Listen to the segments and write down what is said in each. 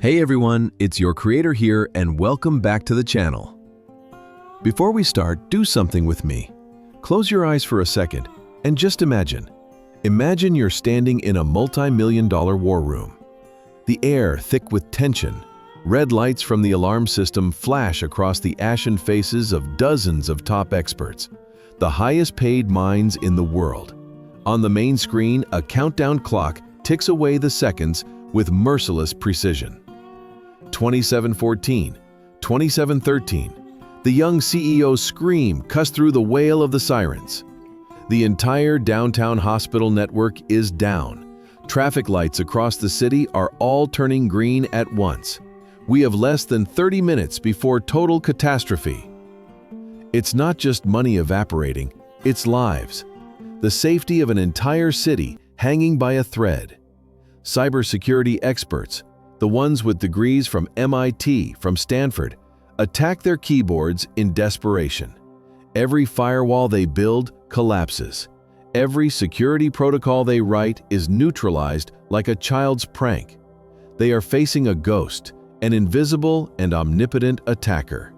Hey everyone, it's your creator here and welcome back to the channel. Before we start, do something with me. Close your eyes for a second and just imagine. Imagine you're standing in a multi-million-dollar war room. The air thick with tension. Red lights from the alarm system flash across the ashen faces of dozens of top experts, the highest paid minds in the world. On the main screen, a countdown clock ticks away the seconds with merciless precision. 27:14, 27:13. The young CEO's scream cuts through the wail of the sirens. The entire downtown hospital network is down. Traffic lights across the city are all turning green at once. We have less than 30 minutes before total catastrophe. It's not just money evaporating, it's lives. The safety of an entire city hanging by a thread. Cybersecurity experts, the ones with degrees from MIT, from Stanford, attack their keyboards in desperation. Every firewall they build collapses. Every security protocol they write is neutralized like a child's prank. They are facing a ghost, an invisible and omnipotent attacker.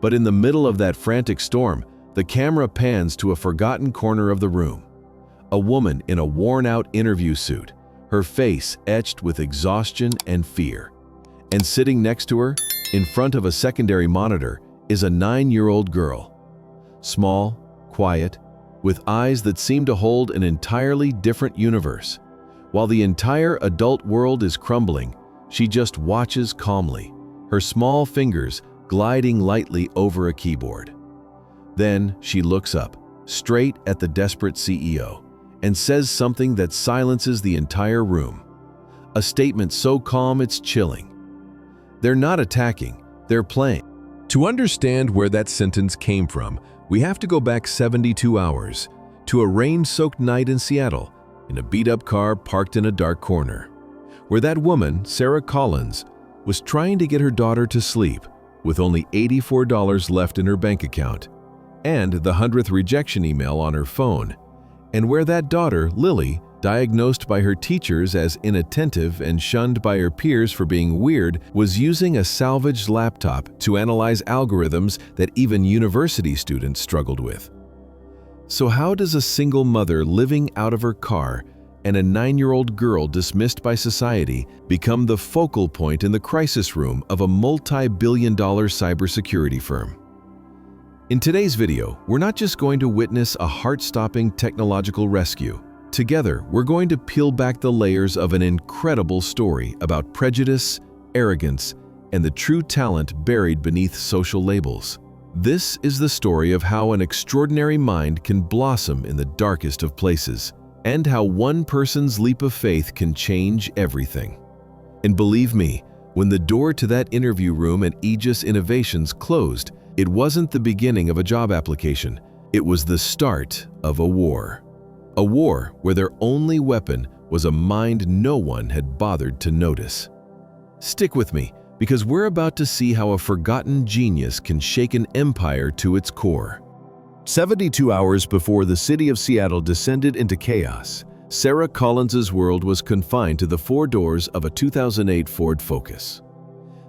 But in the middle of that frantic storm, the camera pans to a forgotten corner of the room. A woman in a worn-out interview suit, her face etched with exhaustion and fear. And sitting next to her, in front of a secondary monitor, is a 9-year-old girl. Small, quiet, with eyes that seem to hold an entirely different universe. While the entire adult world is crumbling, she just watches calmly, her small fingers gliding lightly over a keyboard. Then she looks up, straight at the desperate CEO, and says something that silences the entire room. A statement so calm it's chilling. They're not attacking, they're playing. To understand where that sentence came from, we have to go back 72 hours, to a rain-soaked night in Seattle, in a beat-up car parked in a dark corner, where that woman, Sarah Collins, was trying to get her daughter to sleep with only $84 left in her bank account and the 100th rejection email on her phone, and where that daughter, Lily, diagnosed by her teachers as inattentive and shunned by her peers for being weird, was using a salvaged laptop to analyze algorithms that even university students struggled with. So how does a single mother living out of her car and a 9-year-old girl dismissed by society become the focal point in the crisis room of a multi-billion-dollar cybersecurity firm? In today's video, we're not just going to witness a heart-stopping technological rescue. Together, we're going to peel back the layers of an incredible story about prejudice, arrogance, and the true talent buried beneath social labels. This is the story of how an extraordinary mind can blossom in the darkest of places, and how one person's leap of faith can change everything. And believe me, when the door to that interview room at Aegis Innovations closed, it wasn't the beginning of a job application. It was the start of a war. A war where their only weapon was a mind no one had bothered to notice. Stick with me, because we're about to see how a forgotten genius can shake an empire to its core. 72 hours before the city of Seattle descended into chaos, Sarah Collins's world was confined to the four doors of a 2008 Ford Focus.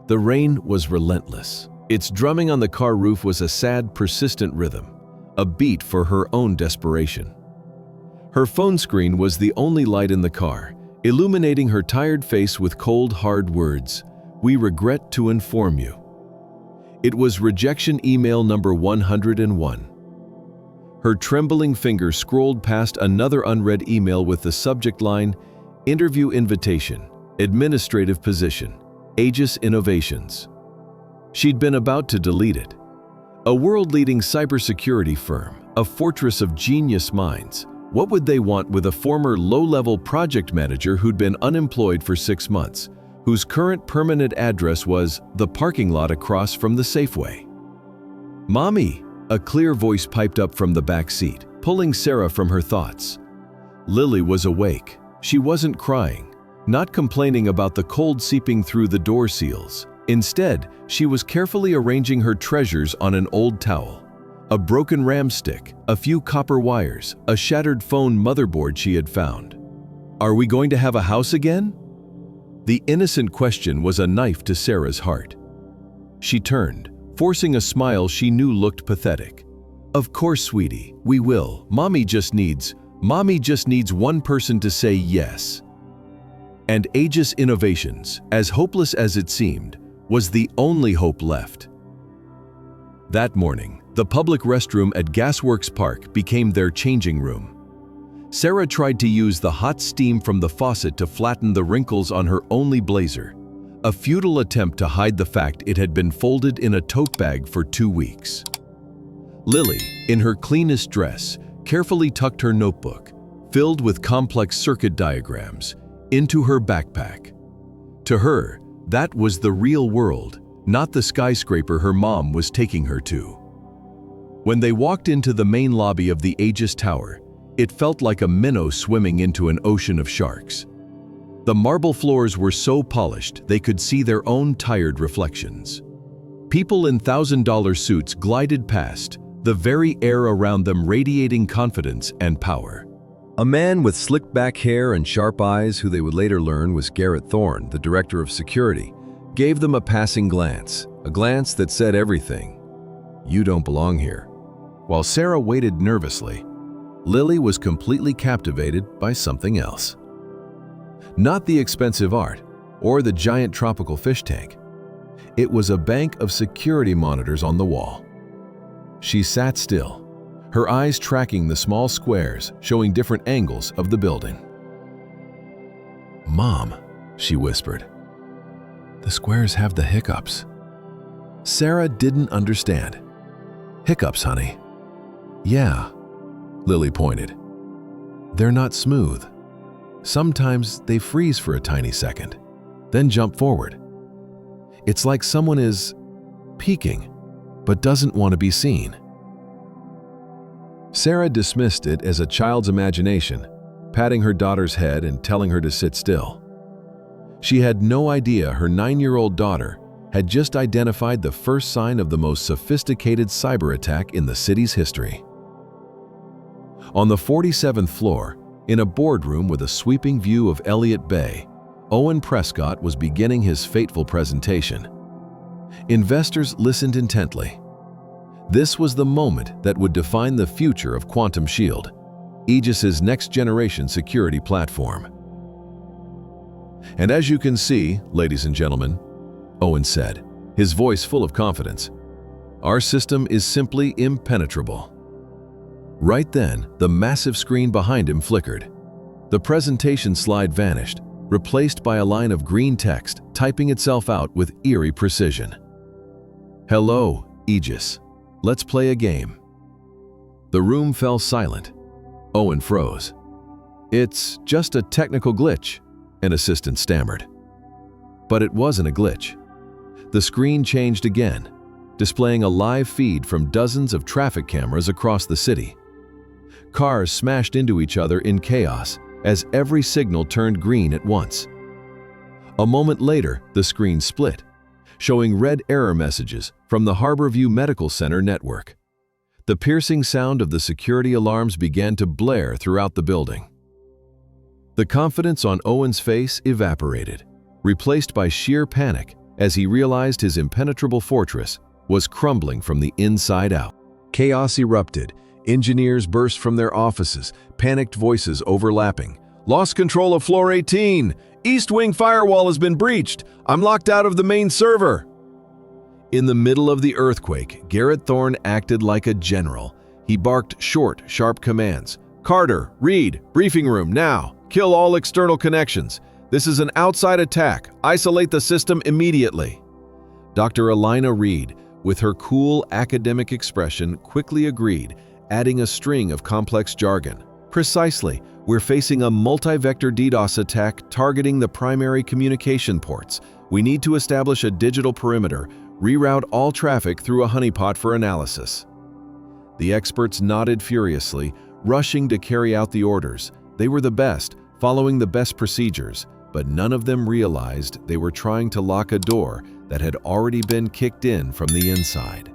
The rain was relentless. Its drumming on the car roof was a sad, persistent rhythm, a beat for her own desperation. Her phone screen was the only light in the car, illuminating her tired face with cold, hard words. "We regret to inform you." It was rejection email number 101. Her trembling finger scrolled past another unread email with the subject line, "Interview invitation, administrative position, Aegis Innovations." She'd been about to delete it. A world-leading cybersecurity firm, a fortress of genius minds. What would they want with a former low-level project manager who'd been unemployed for 6 months, whose current permanent address was the parking lot across from the Safeway? "Mommy," a clear voice piped up from the back seat, pulling Sarah from her thoughts. Lily was awake. She wasn't crying, not complaining about the cold seeping through the door seals. Instead, she was carefully arranging her treasures on an old towel. A broken RAM stick, a few copper wires, a shattered phone motherboard she had found. "Are we going to have a house again?" The innocent question was a knife to Sarah's heart. She turned, forcing a smile she knew looked pathetic. "Of course, sweetie, we will. Mommy just needs one person to say yes." And Aegis Innovations, as hopeless as it seemed, was the only hope left. That morning, the public restroom at Gasworks Park became their changing room. Sarah tried to use the hot steam from the faucet to flatten the wrinkles on her only blazer, a futile attempt to hide the fact it had been folded in a tote bag for 2 weeks. Lily, in her cleanest dress, carefully tucked her notebook, filled with complex circuit diagrams, into her backpack. To her, that was the real world, not the skyscraper her mom was taking her to. When they walked into the main lobby of the Aegis Tower, it felt like a minnow swimming into an ocean of sharks. The marble floors were so polished they could see their own tired reflections. People in $1,000 suits glided past, the very air around them radiating confidence and power. A man with slicked back hair and sharp eyes, who they would later learn was Garrett Thorne, the director of security, gave them a passing glance, a glance that said everything. "You don't belong here." While Sarah waited nervously, Lily was completely captivated by something else. Not the expensive art or the giant tropical fish tank. It was a bank of security monitors on the wall. She sat still, her eyes tracking the small squares showing different angles of the building. "Mom," she whispered, "the squares have the hiccups." Sarah didn't understand. "Hiccups, honey?" "Yeah," Lily pointed. "They're not smooth. Sometimes they freeze for a tiny second, then jump forward. It's like someone is peeking, but doesn't want to be seen." Sarah dismissed it as a child's imagination, patting her daughter's head and telling her to sit still. She had no idea her 9-year-old daughter had just identified the first sign of the most sophisticated cyber attack in the city's history. On the 47th floor, in a boardroom with a sweeping view of Elliott Bay, Owen Prescott was beginning his fateful presentation. Investors listened intently. This was the moment that would define the future of Quantum Shield, Aegis's next-generation security platform. "And as you can see, ladies and gentlemen," Owen said, his voice full of confidence, "our system is simply impenetrable." Right then, the massive screen behind him flickered. The presentation slide vanished, replaced by a line of green text typing itself out with eerie precision. "Hello, Aegis. Let's play a game." The room fell silent. Owen froze. "It's just a technical glitch," an assistant stammered. But it wasn't a glitch. The screen changed again, displaying a live feed from dozens of traffic cameras across the city. Cars smashed into each other in chaos as every signal turned green at once. A moment later, the screen split, showing red error messages from the Harborview Medical Center network. The piercing sound of the security alarms began to blare throughout the building. The confidence on Owen's face evaporated, replaced by sheer panic as he realized his impenetrable fortress was crumbling from the inside out. Chaos erupted. Engineers burst from their offices, panicked voices overlapping. "Lost control of floor 18! East Wing firewall has been breached! I'm locked out of the main server!" In the middle of the earthquake, Garrett Thorne acted like a general. He barked short, sharp commands. "Carter, Reed, briefing room, now! Kill all external connections! This is an outside attack! Isolate the system immediately!" Dr. Elina Reed, with her cool academic expression, quickly agreed, adding a string of complex jargon. "Precisely, we're facing a multi-vector DDoS attack targeting the primary communication ports. We need to establish a digital perimeter, reroute all traffic through a honeypot for analysis." The experts nodded furiously, rushing to carry out the orders. They were the best, following the best procedures, but none of them realized they were trying to lock a door that had already been kicked in from the inside.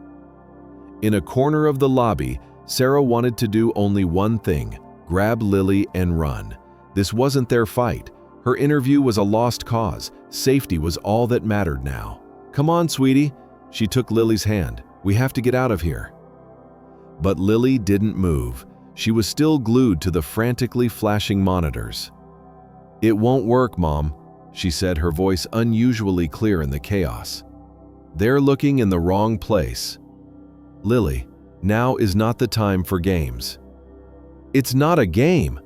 In a corner of the lobby, Sarah wanted to do only one thing: grab Lily and run. This wasn't their fight, Her interview was a lost cause. Safety was all that mattered now. "Come on, sweetie." She took Lily's hand. "We have to get out of here." But Lily didn't move. She was still glued to the frantically flashing monitors. "It won't work, Mom," she said, her voice unusually clear in the chaos. "They're looking in the wrong place." "Lily, now is not the time for games." "It's not a game,"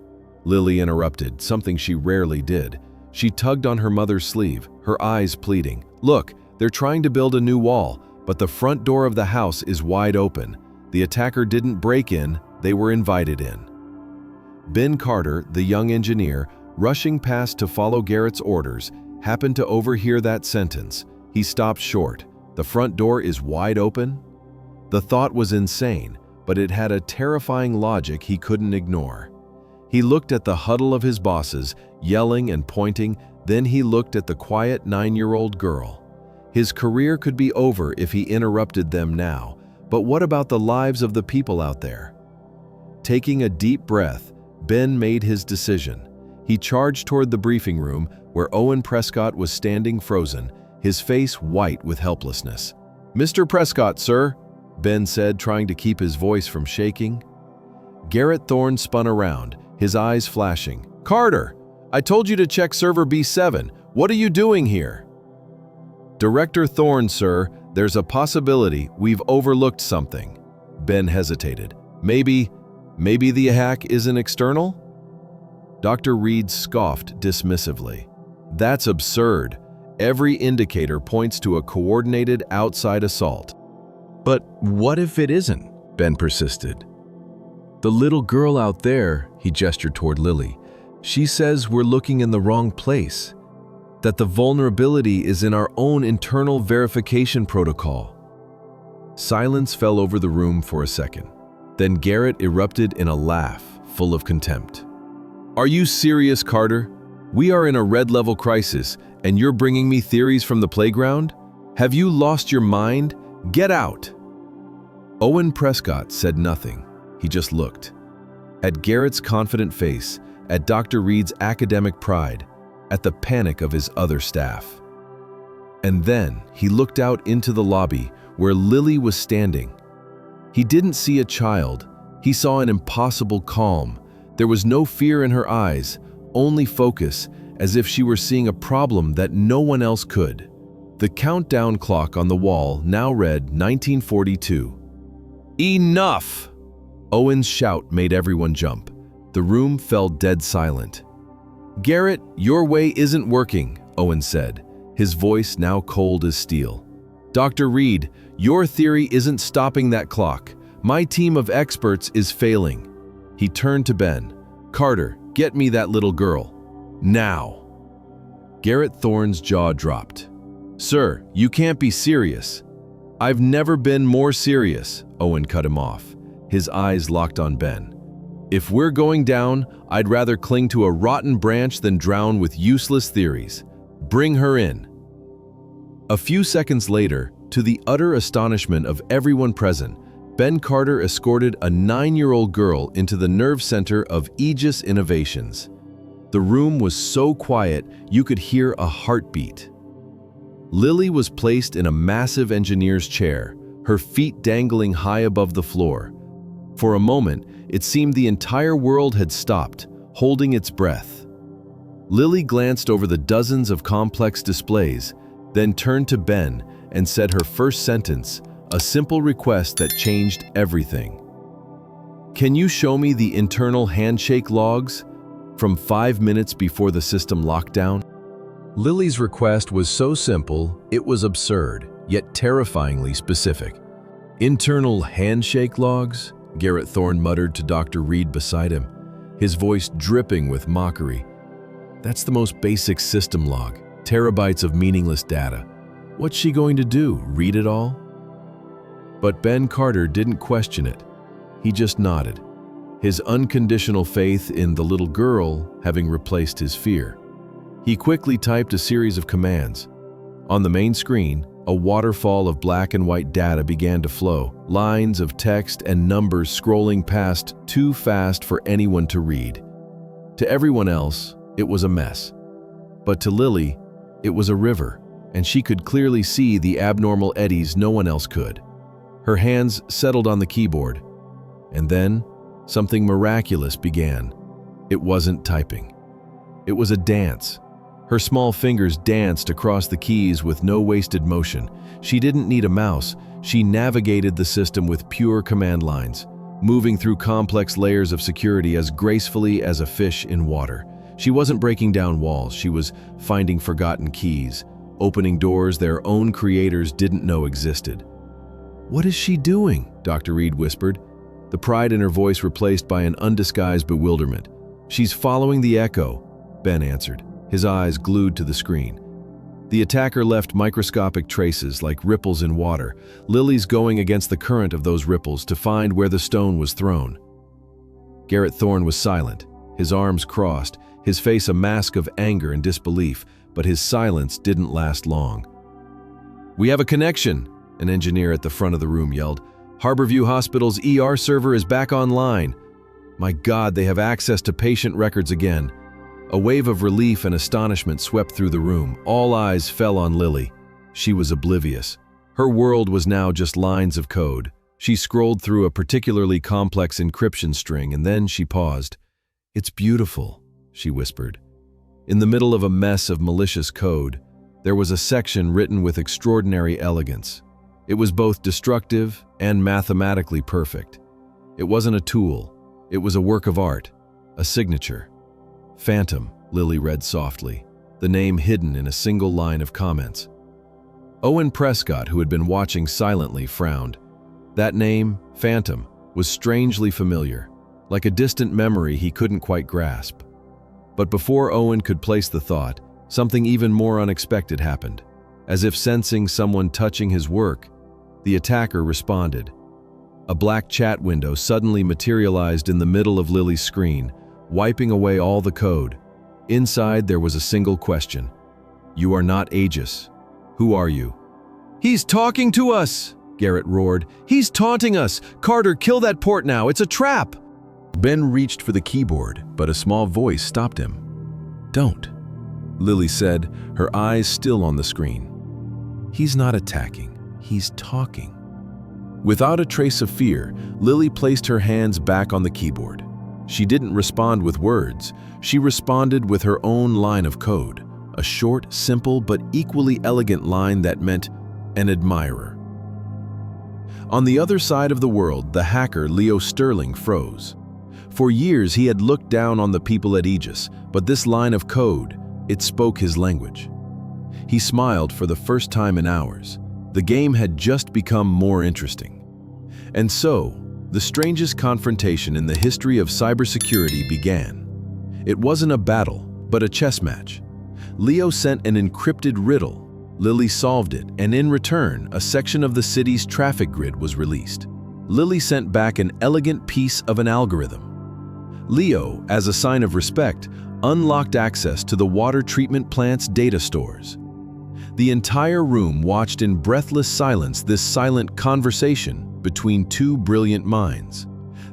Lily interrupted, something she rarely did. She tugged on her mother's sleeve, her eyes pleading. "Look, they're trying to build a new wall, but the front door of the house is wide open. The attacker didn't break in, they were invited in." Ben Carter, the young engineer, rushing past to follow Garrett's orders, happened to overhear that sentence. He stopped short. "The front door is wide open?" The thought was insane, but it had a terrifying logic he couldn't ignore. He looked at the huddle of his bosses, yelling and pointing, then he looked at the quiet 9-year-old girl. His career could be over if he interrupted them now, but what about the lives of the people out there? Taking a deep breath, Ben made his decision. He charged toward the briefing room where Owen Prescott was standing frozen, his face white with helplessness. "Mr. Prescott, sir," Ben said, trying to keep his voice from shaking. Garrett Thorne spun around, his eyes flashing. "Carter, I told you to check server B7. What are you doing here?" "Director Thorne, sir, there's a possibility we've overlooked something." Ben hesitated. Maybe the hack isn't external?" Dr. Reed scoffed dismissively. "That's absurd. Every indicator points to a coordinated outside assault." "But what if it isn't?" Ben persisted. "The little girl out there," he gestured toward Lily, "she says we're looking in the wrong place, that the vulnerability is in our own internal verification protocol." Silence fell over the room for a second. Then Garrett erupted in a laugh, full of contempt. "Are you serious, Carter? We are in a red-level crisis, and you're bringing me theories from the playground? Have you lost your mind? Get out!" Owen Prescott said nothing. He just looked. At Garrett's confident face, at Dr. Reed's academic pride, at the panic of his other staff. And then he looked out into the lobby where Lily was standing. He didn't see a child. He saw an impossible calm. There was no fear in her eyes, only focus, as if she were seeing a problem that no one else could. The countdown clock on the wall now read 1942. "Enough!" Owen's shout made everyone jump. The room fell dead silent. "Garrett, your way isn't working," Owen said, his voice now cold as steel. "Dr. Reed, your theory isn't stopping that clock. My team of experts is failing." He turned to Ben. "Carter, get me that little girl. Now." Garrett Thorne's jaw dropped. "Sir, you can't be serious." "I've never been more serious," Owen cut him off. His eyes locked on Ben. "If we're going down, I'd rather cling to a rotten branch than drown with useless theories. Bring her in." A few seconds later, to the utter astonishment of everyone present, Ben Carter escorted a 9-year-old girl into the nerve center of Aegis Innovations. The room was so quiet you could hear a heartbeat. Lily was placed in a massive engineer's chair, her feet dangling high above the floor. For a moment, it seemed the entire world had stopped, holding its breath. Lily glanced over the dozens of complex displays, then turned to Ben and said her first sentence, a simple request that changed everything. "Can you show me the internal handshake logs from 5 minutes before the system lockdown?" Lily's request was so simple, it was absurd, yet terrifyingly specific. "Internal handshake logs?" Garrett Thorne muttered to Dr. Reed beside him, his voice dripping with mockery. "That's the most basic system log, terabytes of meaningless data. What's she going to do, read it all?" But Ben Carter didn't question it. He just nodded, his unconditional faith in the little girl having replaced his fear. He quickly typed a series of commands. On the main screen, a waterfall of black and white data began to flow, lines of text and numbers scrolling past too fast for anyone to read. To everyone else, it was a mess. But to Lily, it was a river, and she could clearly see the abnormal eddies no one else could. Her hands settled on the keyboard, and then something miraculous began. It wasn't typing. It was a dance. Her small fingers danced across the keys with no wasted motion. She didn't need a mouse. She navigated the system with pure command lines, moving through complex layers of security as gracefully as a fish in water. She wasn't breaking down walls. She was finding forgotten keys, opening doors their own creators didn't know existed. "What is she doing?" Dr. Reed whispered, the pride in her voice replaced by an undisguised bewilderment. "She's following the echo," Ben answered, his eyes glued to the screen. The attacker left microscopic traces like ripples in water. Lily's going against the current of those ripples to find where the stone was thrown. Garrett Thorne was silent, his arms crossed, his face a mask of anger and disbelief, but his silence didn't last long. "We have a connection," an engineer at the front of the room yelled. "Harborview Hospital's ER server is back online. My God, they have access to patient records again." A wave of relief and astonishment swept through the room. All eyes fell on Lily. She was oblivious. Her world was now just lines of code. She scrolled through a particularly complex encryption string, and then she paused. "It's beautiful," she whispered. In the middle of a mess of malicious code, there was a section written with extraordinary elegance. It was both destructive and mathematically perfect. It wasn't a tool. It was a work of art, a signature. "Phantom," Lily read softly, the name hidden in a single line of comments. Owen Prescott, who had been watching silently, frowned. That name, Phantom, was strangely familiar, like a distant memory he couldn't quite grasp. But before Owen could place the thought, something even more unexpected happened. As if sensing someone touching his work, the attacker responded. A black chat window suddenly materialized in the middle of Lily's screen, wiping away all the code. Inside, there was a single question. "You are not Aegis. Who are you?" "He's talking to us!" Garrett roared. "He's taunting us! Carter, kill that port now! It's a trap!" Ben reached for the keyboard, but a small voice stopped him. "Don't," Lily said, her eyes still on the screen. "He's not attacking. He's talking." Without a trace of fear, Lily placed her hands back on the keyboard. She didn't respond with words. She responded with her own line of code, a short, simple, but equally elegant line that meant an admirer. On the other side of the world, the hacker Leo Sterling froze. For years, he had looked down on the people at Aegis, but this line of code, it spoke his language. He smiled for the first time in hours. The game had just become more interesting. And so, the strangest confrontation in the history of cybersecurity began. It wasn't a battle, but a chess match. Leo sent an encrypted riddle. Lily solved it, and in return, a section of the city's traffic grid was released. Lily sent back an elegant piece of an algorithm. Leo, as a sign of respect, unlocked access to the water treatment plant's data stores. The entire room watched in breathless silence this silent conversation between two brilliant minds.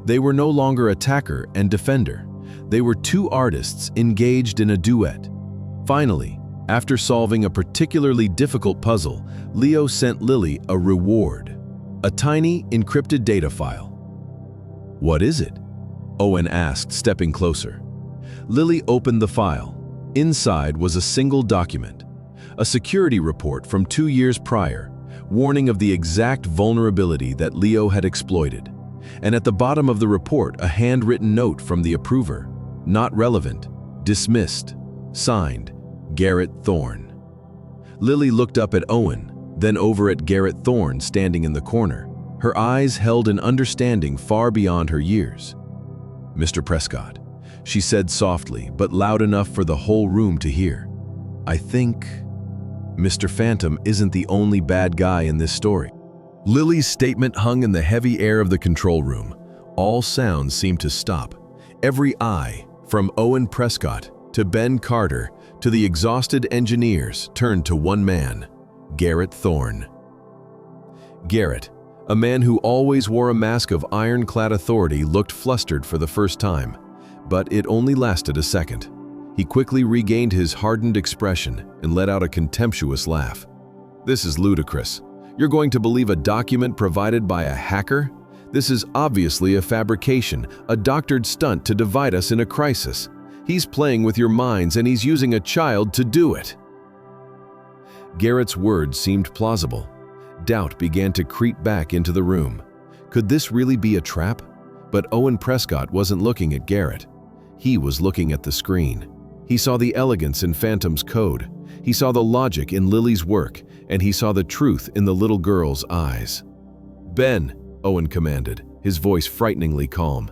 They were no longer attacker and defender. They were two artists engaged in a duet. Finally, after solving a particularly difficult puzzle, Leo sent Lily a reward, a tiny encrypted data file. "What is it?" Owen asked, stepping closer. Lily opened the file. Inside was a single document, a security report from 2 years prior, warning of the exact vulnerability that Leo had exploited. And at the bottom of the report, a handwritten note from the approver. Not relevant. Dismissed. Signed, Garrett Thorne. Lily looked up at Owen, then over at Garrett Thorne standing in the corner. Her eyes held an understanding far beyond her years. "Mr. Prescott," she said softly, but loud enough for the whole room to hear. "I think Mr. Phantom isn't the only bad guy in this story." Lily's statement hung in the heavy air of the control room. All sounds seemed to stop. Every eye, from Owen Prescott to Ben Carter to the exhausted engineers, turned to one man, Garrett Thorne. Garrett, a man who always wore a mask of ironclad authority, looked flustered for the first time. But it only lasted a second. He quickly regained his hardened expression and let out a contemptuous laugh. "This is ludicrous. You're going to believe a document provided by a hacker? This is obviously a fabrication, a doctored stunt to divide us in a crisis. He's playing with your minds and he's using a child to do it." Garrett's words seemed plausible. Doubt began to creep back into the room. Could this really be a trap? But Owen Prescott wasn't looking at Garrett. He was looking at the screen. He saw the elegance in Phantom's code. He saw the logic in Lily's work, and he saw the truth in the little girl's eyes. "Ben," Owen commanded, his voice frighteningly calm.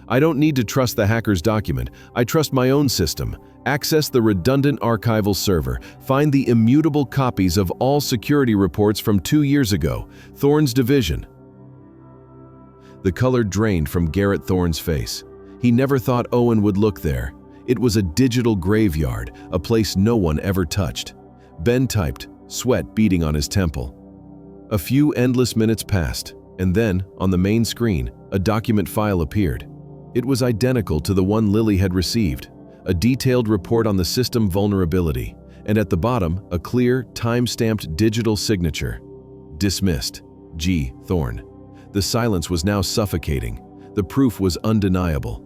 "I don't need to trust the hacker's document. I trust my own system. Access the redundant archival server. Find the immutable copies of all security reports from 2 years ago. Thorne's division." The color drained from Garrett Thorne's face. He never thought Owen would look there. It was a digital graveyard, a place no one ever touched. Ben typed, sweat beading on his temple. A few endless minutes passed, and then, on the main screen, a document file appeared. It was identical to the one Lily had received, a detailed report on the system vulnerability, and at the bottom, a clear, time-stamped digital signature. "Dismissed. G. Thorne." The silence was now suffocating. The proof was undeniable.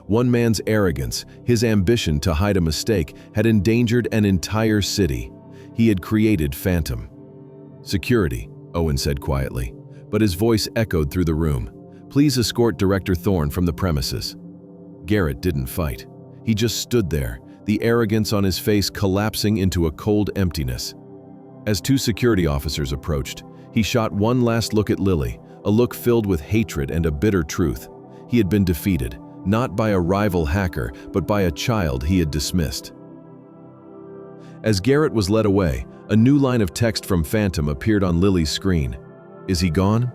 One man's arrogance, his ambition to hide a mistake, had endangered an entire city. He had created Phantom. "Security," Owen said quietly, but his voice echoed through the room. "Please escort Director Thorne from the premises." Garrett didn't fight. He just stood there, the arrogance on his face collapsing into a cold emptiness. As 2 security officers approached, he shot one last look at Lily, a look filled with hatred and a bitter truth. He had been defeated, not by a rival hacker, but by a child he had dismissed. As Garrett was led away, a new line of text from Phantom appeared on Lily's screen. "Is he gone?"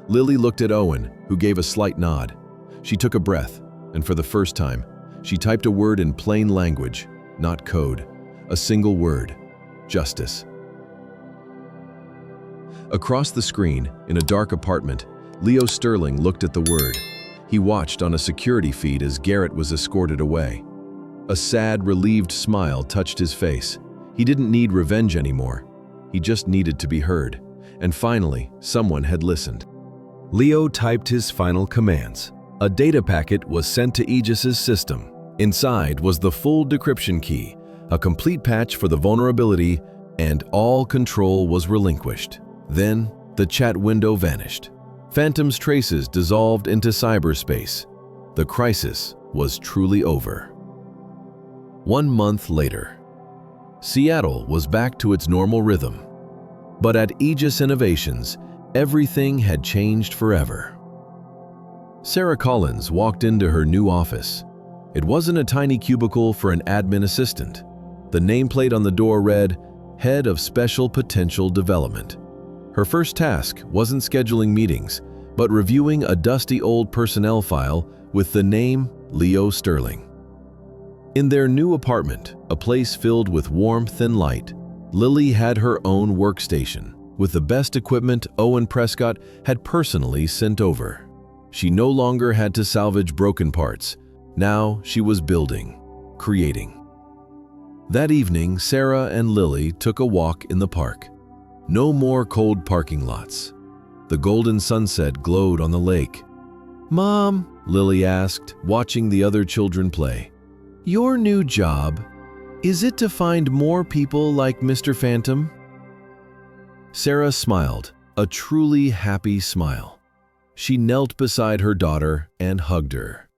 Lily looked at Owen, who gave a slight nod. She took a breath, and for the first time, she typed a word in plain language, not code. A single word: justice. Across the screen, in a dark apartment, Leo Sterling looked at the word. He watched on a security feed as Garrett was escorted away. A sad, relieved smile touched his face. He didn't need revenge anymore. He just needed to be heard. And finally, someone had listened. Leo typed his final commands. A data packet was sent to Aegis's system. Inside was the full decryption key, a complete patch for the vulnerability, and all control was relinquished. Then, the chat window vanished. Phantom's traces dissolved into cyberspace. The crisis was truly over. 1 month later, Seattle was back to its normal rhythm. But at Aegis Innovations, everything had changed forever. Sarah Collins walked into her new office. It wasn't a tiny cubicle for an admin assistant. The nameplate on the door read, "Head of Special Potential Development." Her first task wasn't scheduling meetings, but reviewing a dusty old personnel file with the name Leo Sterling. In their new apartment, a place filled with warmth and light, Lily had her own workstation, with the best equipment Owen Prescott had personally sent over. She no longer had to salvage broken parts. Now she was building, creating. That evening, Sarah and Lily took a walk in the park. No more cold parking lots. The golden sunset glowed on the lake. "Mom," Lily asked, watching the other children play, "your new job, is it to find more people like Mr. Phantom?" Sarah smiled, a truly happy smile. She knelt beside her daughter and hugged her.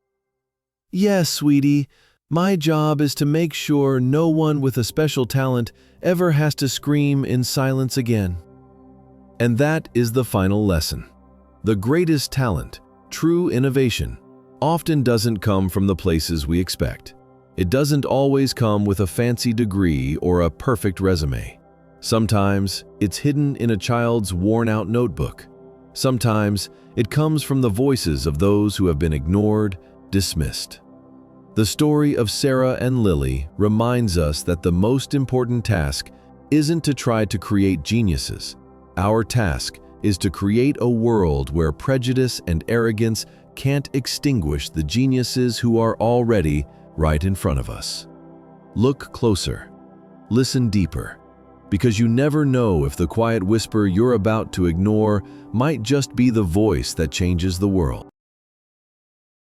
"Yes, sweetie. My job is to make sure no one with a special talent ever has to scream in silence again." And that is the final lesson. The greatest talent, true innovation, often doesn't come from the places we expect. It doesn't always come with a fancy degree or a perfect resume. Sometimes it's hidden in a child's worn-out notebook. Sometimes it comes from the voices of those who have been ignored, dismissed. The story of Sarah and Lily reminds us that the most important task isn't to try to create geniuses. Our task is to create a world where prejudice and arrogance can't extinguish the geniuses who are already right in front of us. Look closer. Listen deeper. Because you never know if the quiet whisper you're about to ignore might just be the voice that changes the world.